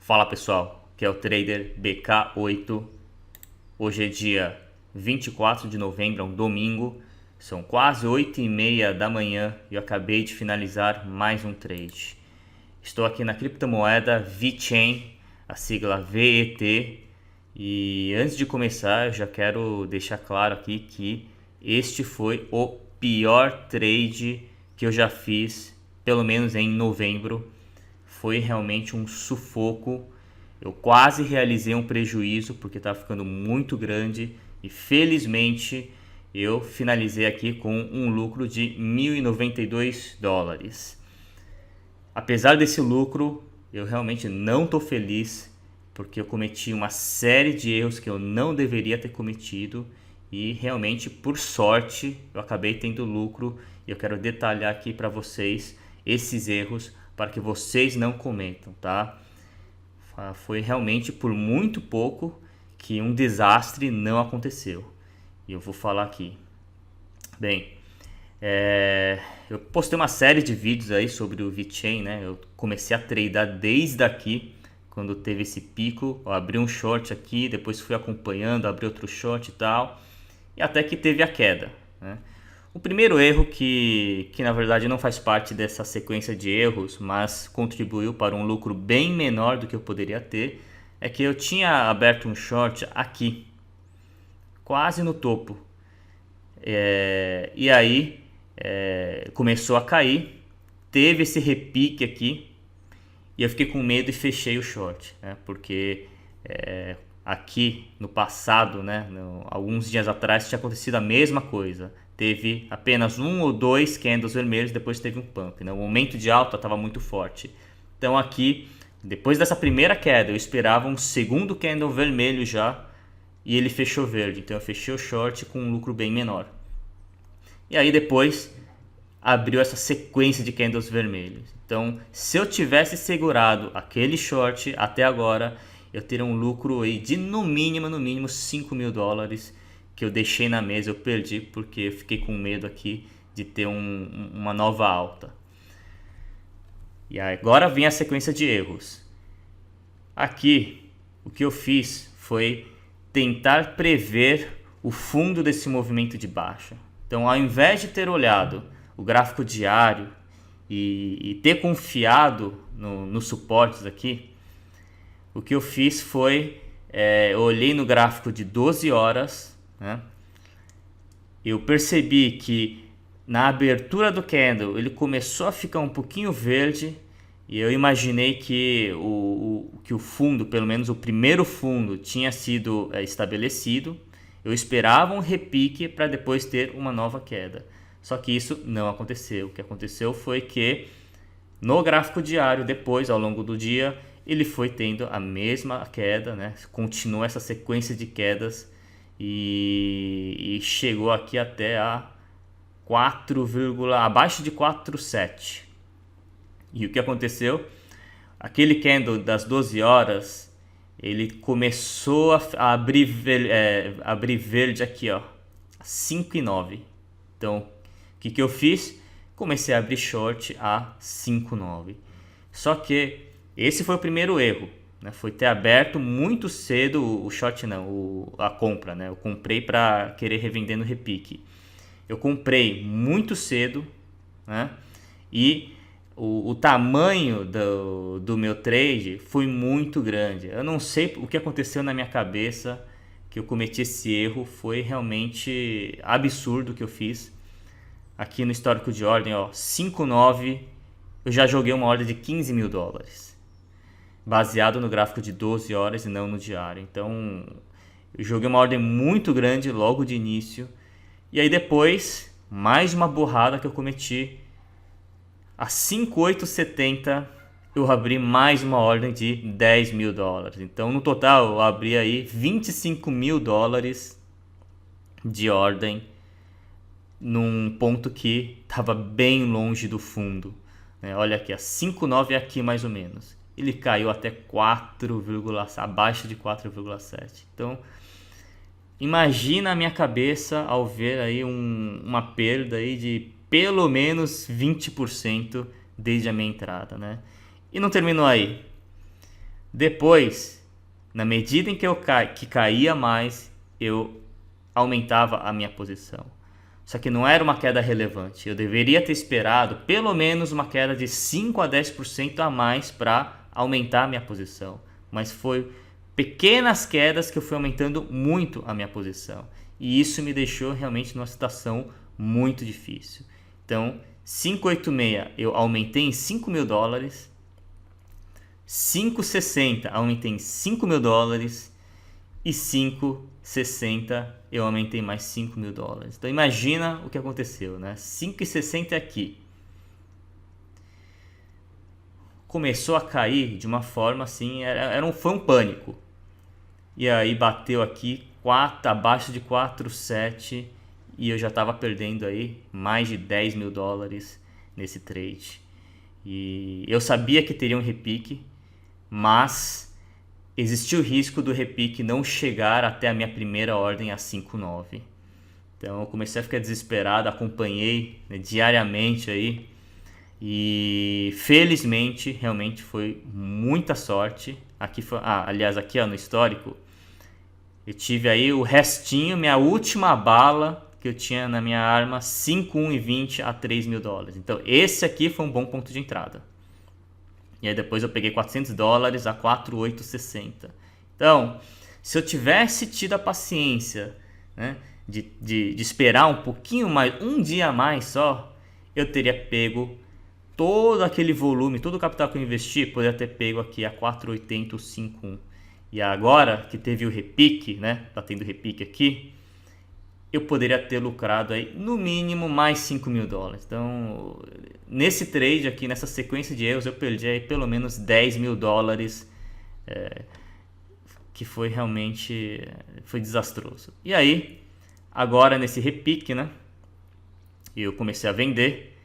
Fala pessoal, que é o Trader BK8. Hoje é dia 24 de novembro, é um domingo. São quase 8h30 da manhã e eu acabei de finalizar mais um trade. Estou aqui na criptomoeda VeChain, a sigla VET. E antes de começar, eu já quero deixar claro aqui que este foi o pior trade que eu já fiz, pelo menos em novembro. Foi realmente um sufoco. Eu quase realizei um prejuízo porque estava ficando muito grande e felizmente eu finalizei aqui com um lucro de $1.092. Apesar desse lucro, eu realmente não estou feliz porque eu cometi uma série de erros que eu não deveria ter cometido e realmente, por sorte, eu acabei tendo lucro e eu quero detalhar aqui para vocês esses erros para que vocês não cometam, tá? Foi realmente por muito pouco que um desastre não aconteceu. E eu vou falar aqui. Bem, eu postei uma série de vídeos aí sobre o VeChain, né? Eu comecei a tradear desde aqui, quando teve esse pico. Eu abri um short aqui, depois fui acompanhando, abri outro short e tal. E até que teve a queda, né? O primeiro erro que na verdade não faz parte dessa sequência de erros, mas contribuiu para um lucro bem menor do que eu poderia ter, é que eu tinha aberto um short aqui, quase no topo. E aí começou a cair, teve esse repique aqui e eu fiquei com medo e fechei o short, né? Porque aqui no passado, né, alguns dias atrás, tinha acontecido a mesma coisa. Teve apenas um ou dois candles vermelhos, depois teve um pump, né? O momento de alta estava muito forte. Então aqui, depois dessa primeira queda, eu esperava um segundo candle vermelho já e ele fechou verde. Então eu fechei o short com um lucro bem menor. E aí depois abriu essa sequência de candles vermelhos. Então, se eu tivesse segurado aquele short até agora, eu teria um lucro aí de no mínimo $5.000 que eu deixei na mesa, eu perdi porque eu fiquei com medo aqui de ter uma nova alta. E agora vem a sequência de erros. Aqui, o que eu fiz foi tentar prever o fundo desse movimento de baixa. Então, ao invés de ter olhado o gráfico diário e ter confiado nos suportes aqui, o que eu fiz foi, eu olhei no gráfico de 12 horas, né? Eu percebi que na abertura do candle ele começou a ficar um pouquinho verde e eu imaginei que que o fundo, pelo menos o primeiro fundo, tinha sido estabelecido. Eu esperava um repique para depois ter uma nova queda. Só que isso não aconteceu. O que aconteceu foi que no gráfico diário, depois, ao longo do dia, ele foi tendo a mesma queda, né? Continuou essa sequência de quedas e chegou aqui até a 4, abaixo de 4,7. E o que aconteceu? Aquele candle das 12 horas, ele começou a abrir verde aqui, ó, 5,9. Então, o que eu fiz? Comecei a abrir short a 5,9. Só que esse foi o primeiro erro, né? Foi ter aberto muito cedo o short, não, a compra, né? Eu comprei para querer revender no repique. Eu comprei muito cedo, né? E o tamanho do meu trade foi muito grande. Eu não sei o que aconteceu na minha cabeça que eu cometi esse erro. Foi realmente absurdo o que eu fiz. Aqui no histórico de ordem, ó, 5,9, eu já joguei uma ordem de $15.000. Baseado no gráfico de 12 horas e não no diário. Então, eu joguei uma ordem muito grande logo de início. E aí depois, mais uma burrada que eu cometi. A 5,870 eu abri mais uma ordem de $10.000. Então, no total, eu abri aí $25.000 de ordem num ponto que estava bem longe do fundo. Olha aqui, a 5,9 é aqui mais ou menos. Ele caiu até 4, abaixo de 4,7. Então, imagina a minha cabeça ao ver aí uma perda aí de pelo menos 20% desde a minha entrada, né? E não terminou aí. Depois, na medida em que que caía mais, eu aumentava a minha posição. Só que não era uma queda relevante. Eu deveria ter esperado pelo menos uma queda de 5 a 10% a mais para aumentar a minha posição. Mas foi pequenas quedas que eu fui aumentando muito a minha posição. E isso me deixou realmente numa situação muito difícil. Então, 586 eu aumentei em $5.000. 5,60 aumentei em $5.000 e 5,60 eu aumentei mais $5.000. Então imagina o que aconteceu, né? 5,60 aqui. Começou a cair de uma forma assim, foi um pânico. E aí bateu aqui abaixo de 4,7 e eu já estava perdendo aí mais de $10.000 nesse trade. E eu sabia que teria um repique, mas existia o risco do repique não chegar até a minha primeira ordem a 5,9. Então eu comecei a ficar desesperado, acompanhei, né, diariamente aí. E felizmente, realmente foi muita sorte. Aqui foi, aliás, aqui ó, no histórico, eu tive aí o restinho, minha última bala que eu tinha na minha arma, 5,120 a $3.000. Então esse aqui foi um bom ponto de entrada. E aí depois eu peguei $400 a 4,860. Então, se eu tivesse tido a paciência, né, de esperar um pouquinho mais, um dia a mais só, eu teria pego todo aquele volume, todo o capital que eu investi, poderia ter pego aqui a 4,80 ou 5,1. E agora que teve o repique, né, tá tendo repique aqui, eu poderia ter lucrado aí no mínimo mais $5.000. Então, nesse trade aqui, nessa sequência de erros, eu perdi aí pelo menos $10.000, que foi realmente desastroso. E aí, agora nesse repique, né, eu comecei a vender.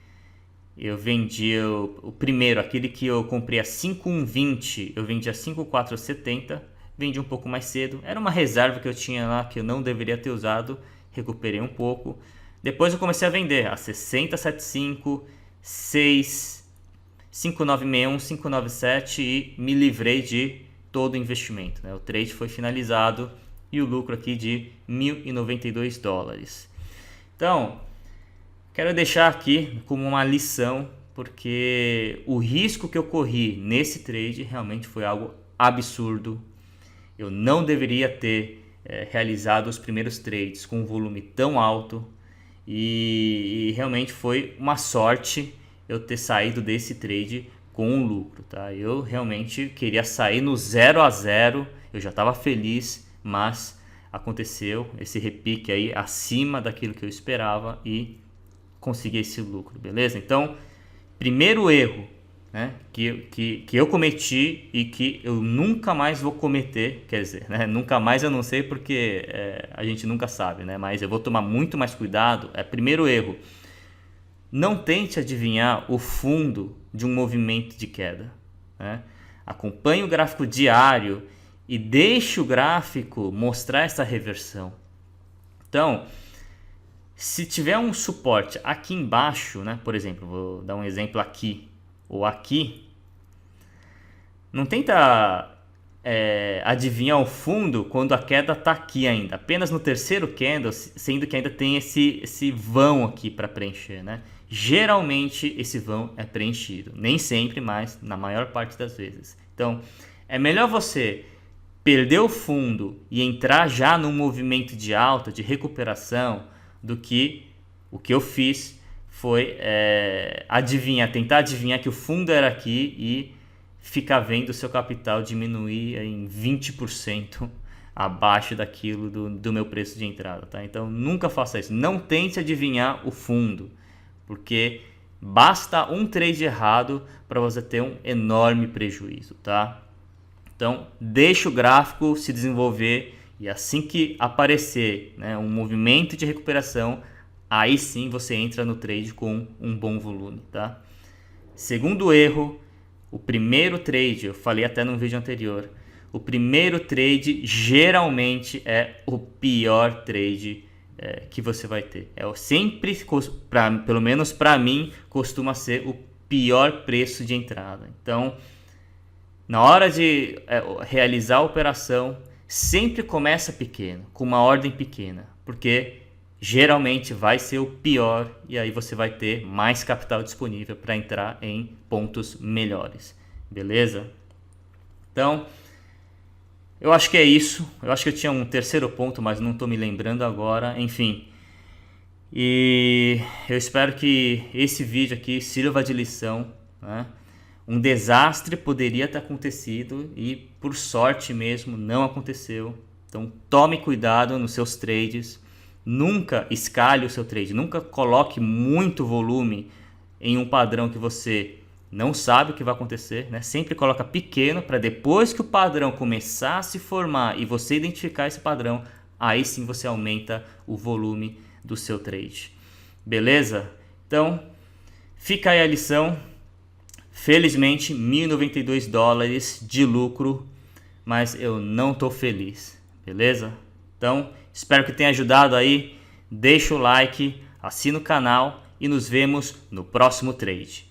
Eu vendi o primeiro, aquele que eu comprei a 5,120, eu vendi a 5,470, vendi um pouco mais cedo. Era uma reserva que eu tinha lá que eu não deveria ter usado. Recuperei um pouco. Depois eu comecei a vender a 60,75, 6, 5,961, 5,97 e me livrei de todo o investimento, né? O trade foi finalizado e o lucro aqui de $1.092. Então, quero deixar aqui como uma lição, porque o risco que eu corri nesse trade realmente foi algo absurdo. Eu não deveria ter realizado os primeiros trades com um volume tão alto e realmente foi uma sorte eu ter saído desse trade com um lucro, tá? Eu realmente queria sair no 0 a 0, eu já estava feliz, mas aconteceu esse repique aí acima daquilo que eu esperava e consegui esse lucro, beleza? Então, primeiro erro, né, que eu cometi e que eu nunca mais vou cometer, quer dizer, né, nunca mais eu não sei porque a gente nunca sabe, né, mas eu vou tomar muito mais cuidado. Primeiro erro, não tente adivinhar o fundo de um movimento de queda, né? Acompanhe o gráfico diário e deixe o gráfico mostrar essa reversão. Então, se tiver um suporte aqui embaixo, né, por exemplo, vou dar um exemplo aqui ou aqui, não tenta adivinhar o fundo quando a queda está aqui ainda, apenas no terceiro candle, sendo que ainda tem esse vão aqui para preencher, né? Geralmente esse vão é preenchido, nem sempre, mas na maior parte das vezes. Então, é melhor você perder o fundo e entrar já num movimento de alta, de recuperação, do que o que eu fiz foi tentar adivinhar que o fundo era aqui e ficar vendo o seu capital diminuir em 20% abaixo daquilo do meu preço de entrada, tá? Então nunca faça isso, não tente adivinhar o fundo, porque basta um trade errado para você ter um enorme prejuízo, tá? Então deixa o gráfico se desenvolver e assim que aparecer, né, um movimento de recuperação, aí sim você entra no trade com um bom volume, tá? Segundo erro, o primeiro trade, eu falei até no vídeo anterior, o primeiro trade geralmente é o pior trade que você vai ter. Sempre, pelo menos para mim, costuma ser o pior preço de entrada. Então, Na hora de realizar a operação, sempre começa pequeno, com uma ordem pequena, porque geralmente vai ser o pior e aí você vai ter mais capital disponível para entrar em pontos melhores, beleza? Então, eu acho que é isso. Eu acho que eu tinha um terceiro ponto, mas não estou me lembrando agora. Enfim, e eu espero que esse vídeo aqui sirva de lição, né? Um desastre poderia ter acontecido e por sorte mesmo não aconteceu. Então tome cuidado nos seus trades. Nunca escalhe o seu trade. Nunca coloque muito volume em um padrão que você não sabe o que vai acontecer, né? Sempre coloca pequeno para depois que o padrão começar a se formar e você identificar esse padrão, aí sim você aumenta o volume do seu trade. Beleza? Então fica aí a lição. Felizmente, $1.092 de lucro, mas eu não estou feliz, beleza? Então, espero que tenha ajudado aí. Deixa o like, assina o canal e nos vemos no próximo trade.